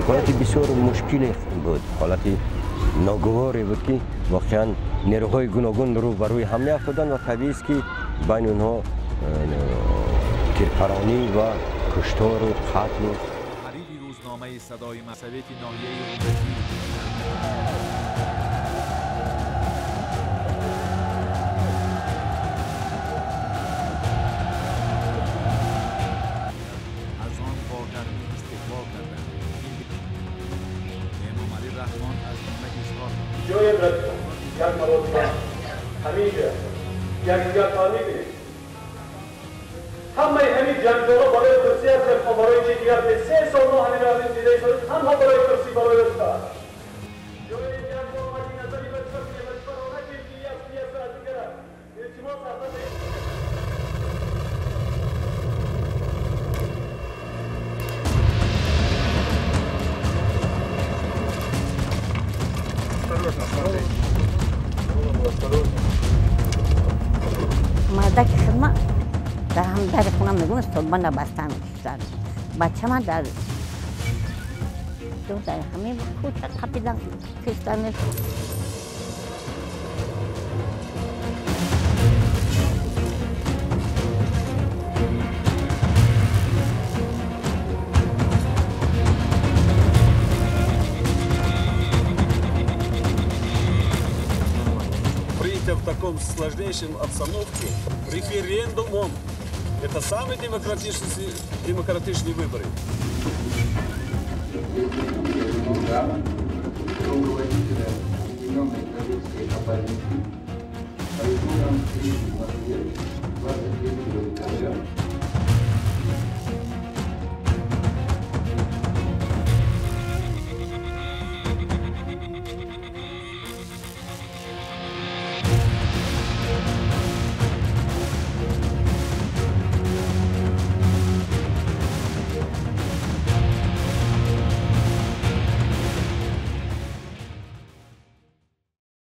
حالت بسیار مشکلی بود، حالت ناگواری بود که واقعا نیروهای گوناگون رو بر روی حمله افتادن و طبیعی است که بین اونها تیرپرانی و کشتار و قتل و حریری روزنامه صدای مسویت ناحیه اونجکی از آن با گرمی استقبال کردند. امام علی رحمان از جمله اظهار کرد: جای رسول یک مرتبه همیشه یک جاتانی بید همه همین جنگجوها برای کرسی هستند و برای چی دیگر به 3 سال ما همین رفتیم دیده شد تنها برای کرسی برای رسول جای جنگجوها مدی نظری بچه که مشورانه که یک ساعت دیگر التماس هستند مردک خدمت در هم در خونم نگون صبح نبستن می‌کشتن. بچه من در همین کوچه قپیدن کشتن. В таком сложнейшем обстановке референдумом. Это самые демократичные выборы.